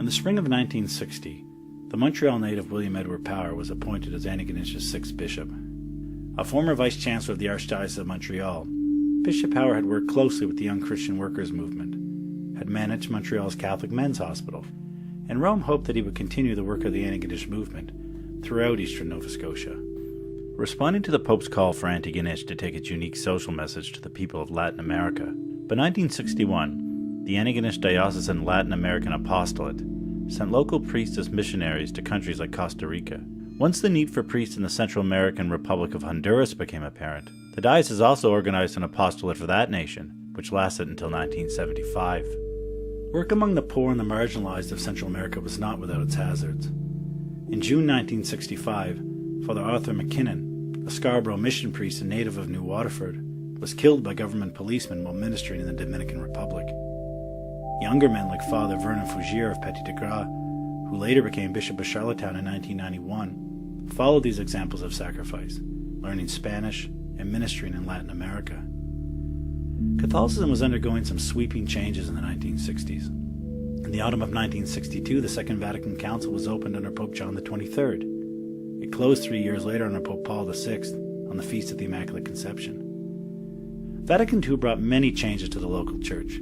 the spring of 1960, the Montreal native William Edward Power was appointed as Antigonish's sixth bishop. A former vice-chancellor of the Archdiocese of Montreal, Bishop Power had worked closely with the Young Christian Workers movement, had managed Montreal's Catholic Men's Hospital, and Rome hoped that he would continue the work of the Antigonish movement throughout eastern Nova Scotia. Responding to the Pope's call for Antigonish to take its unique social message to the people of Latin America, by 1961, the Antigonish Diocesan Latin American Apostolate sent local priests as missionaries to countries like Costa Rica. Once the need for priests in the Central American Republic of Honduras became apparent, the diocese also organized an apostolate for that nation, which lasted until 1975. Work among the poor and the marginalized of Central America was not without its hazards. In June 1965, Father Arthur McKinnon, a Scarborough mission priest and native of New Waterford, was killed by government policemen while ministering in the Dominican Republic. Younger men like Father Vernon Fougier of Petit de Gras, who later became Bishop of Charlottetown in 1991, followed these examples of sacrifice, learning Spanish and ministering in Latin America. Catholicism was undergoing some sweeping changes in the 1960s. In the autumn of 1962, the Second Vatican Council was opened under Pope John XXIII. It closed 3 years later under Pope Paul VI on the Feast of the Immaculate Conception. Vatican II brought many changes to the local church.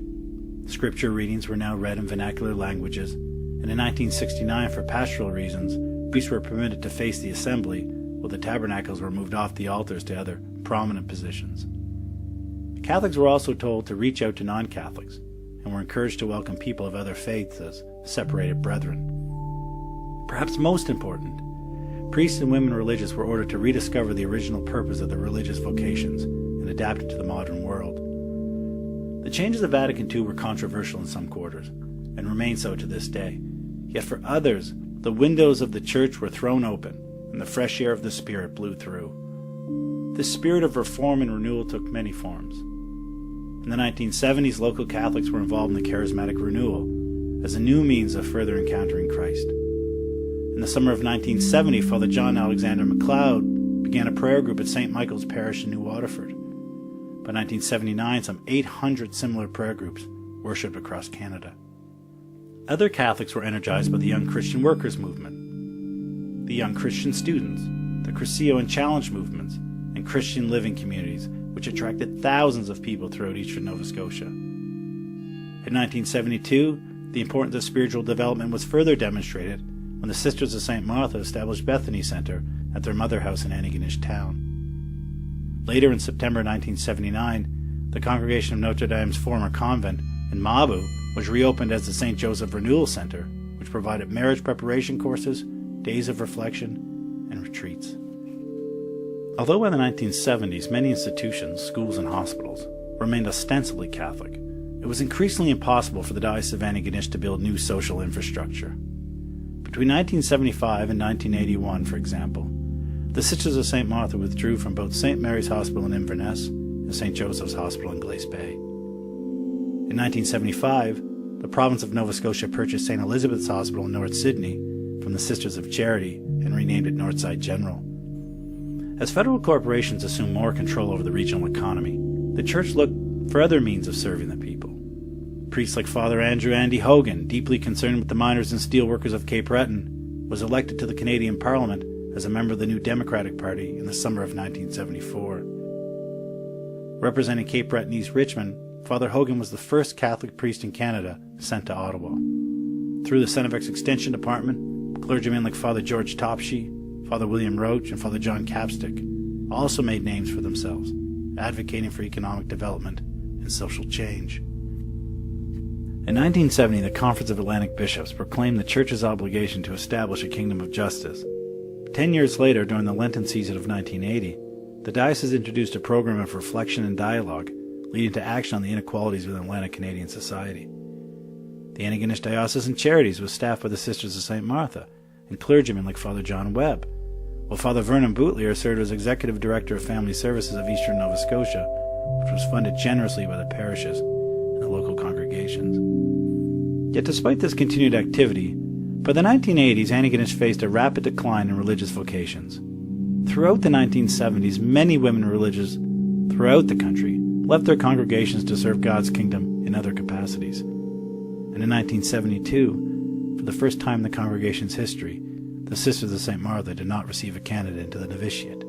Scripture readings were now read in vernacular languages, and in 1969, for pastoral reasons, priests were permitted to face the assembly, while the tabernacles were moved off the altars to other prominent positions. Catholics were also told to reach out to non-Catholics, and were encouraged to welcome people of other faiths as separated brethren. Perhaps most important, priests and women religious were ordered to rediscover the original purpose of their religious vocations and adapt it to the modern world. The changes of Vatican II were controversial in some quarters, and remain so to this day. Yet for others, the windows of the church were thrown open, and the fresh air of the Spirit blew through. This spirit of reform and renewal took many forms. In the 1970s, local Catholics were involved in the charismatic renewal as a new means of further encountering Christ. In the summer of 1970, Father John Alexander MacLeod began a prayer group at St. Michael's Parish in New Waterford. By 1979, some 800 similar prayer groups worshipped across Canada. Other Catholics were energized by the Young Christian Workers movement, the Young Christian Students, the Crescio and Challenge movements, and Christian living communities, which attracted thousands of people throughout eastern Nova Scotia. In 1972, the importance of spiritual development was further demonstrated when the Sisters of St. Martha established Bethany Centre at their mother house in Antigonish town. Later in September 1979, the Congregation of Notre Dame's former convent in Mabu was reopened as the St. Joseph Renewal Centre, which provided marriage preparation courses, days of reflection, and retreats. Although by the 1970s many institutions, schools and hospitals, remained ostensibly Catholic, it was increasingly impossible for the Diocese of Antigonish to build new social infrastructure. Between 1975 and 1981, for example, the Sisters of St. Martha withdrew from both St. Mary's Hospital in Inverness and St. Joseph's Hospital in Glace Bay. In 1975, the province of Nova Scotia purchased St. Elizabeth's Hospital in North Sydney from the Sisters of Charity and renamed it Northside General. As federal corporations assumed more control over the regional economy, the church looked for other means of serving the people. Priests like Father Andrew Andy Hogan, deeply concerned with the miners and steelworkers of Cape Breton, was elected to the Canadian Parliament as a member of the New Democratic Party in the summer of 1974. Representing Cape Breton East Richmond, Father Hogan was the first Catholic priest in Canada sent to Ottawa. Through the Cenevex Extension Department, clergymen like Father George Topshee, Father William Roach, and Father John Capstick also made names for themselves, advocating for economic development and social change. In 1970, the Conference of Atlantic Bishops proclaimed the Church's obligation to establish a kingdom of justice. 10 years later, during the Lenten season of 1980, the diocese introduced a program of reflection and dialogue, leading to action on the inequalities within Atlantic Canadian society. The Antigonish Diocesan Charities was staffed by the Sisters of St. Martha and clergymen like Father John Webb, while Father Vernon Boutlier served as Executive Director of Family Services of Eastern Nova Scotia, which was funded generously by the parishes and the local congregations. Yet despite this continued activity, by the 1980s, Antigonish faced a rapid decline in religious vocations. Throughout the 1970s, many women religious throughout the country left their congregations to serve God's kingdom in other capacities. And in 1972, for the first time in the congregation's history, the Sisters of St. Martha did not receive a candidate into the novitiate.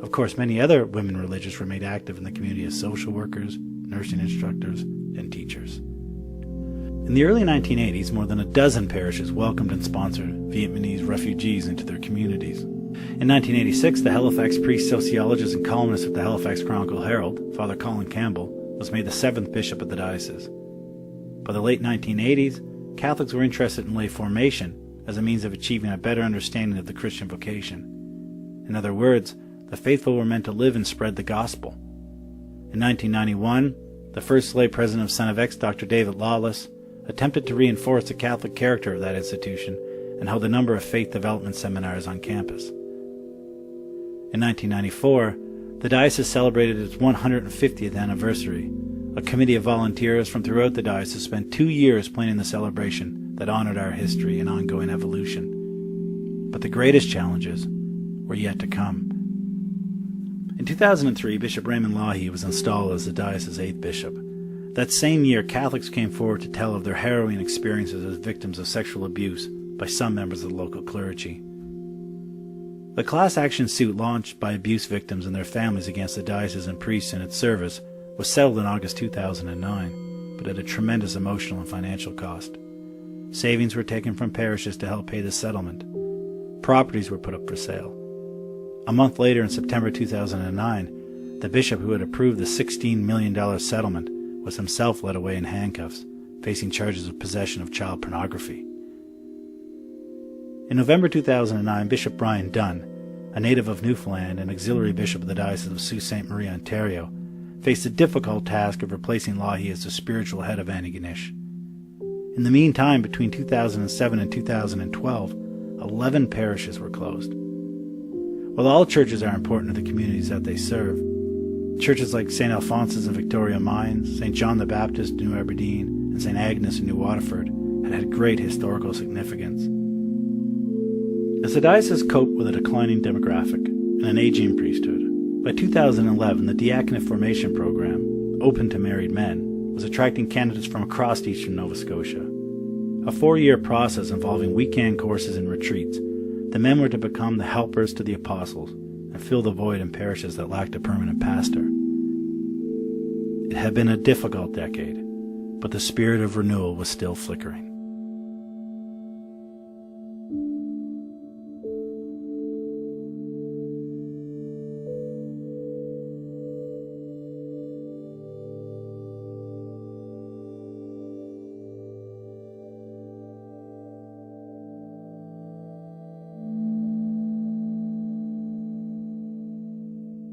Of course, many other women religious remained active in the community as social workers, nursing instructors, and teachers. In the early 1980s, more than a dozen parishes welcomed and sponsored Vietnamese refugees into their communities. In 1986, the Halifax priest, sociologist, and columnist of the Halifax Chronicle-Herald, Father Colin Campbell, was made the 7th bishop of the diocese. By the late 1980s, Catholics were interested in lay formation as a means of achieving a better understanding of the Christian vocation. In other words, the faithful were meant to live and spread the gospel. In 1991, the first lay president of Son of X, Dr. David Lawless, attempted to reinforce the Catholic character of that institution and held a number of faith development seminars on campus. In 1994, the diocese celebrated its 150th anniversary. A committee of volunteers from throughout the diocese spent 2 years planning the celebration that honored our history and ongoing evolution. But the greatest challenges were yet to come. In 2003, Bishop Raymond Loughy was installed as the diocese's 8th bishop. That same year, Catholics came forward to tell of their harrowing experiences as victims of sexual abuse by some members of the local clergy. The class action suit launched by abuse victims and their families against the diocese and priests in its service was settled in August 2009, but at a tremendous emotional and financial cost. Savings were taken from parishes to help pay the settlement. Properties were put up for sale. A month later, in September 2009, the bishop who had approved the $16 million settlement was himself led away in handcuffs, facing charges of possession of child pornography. In November 2009, Bishop Brian Dunn, a native of Newfoundland and auxiliary bishop of the Diocese of Sault Ste. Marie, Ontario, faced the difficult task of replacing Loughy as the spiritual head of Antigonish. In the meantime, between 2007 and 2012, 11 parishes were closed. While all churches are important to the communities that they serve, churches like St. Alphonsus in Victoria Mines, St. John the Baptist in New Aberdeen, and St. Agnes in New Waterford had great historical significance. As the diocese coped with a declining demographic and an aging priesthood, by 2011 the diaconate formation program, open to married men, was attracting candidates from across eastern Nova Scotia. A 4-year process involving weekend courses and retreats, the men were to become the helpers to the apostles and fill the void in parishes that lacked a permanent pastor. It had been a difficult decade, but the spirit of renewal was still flickering.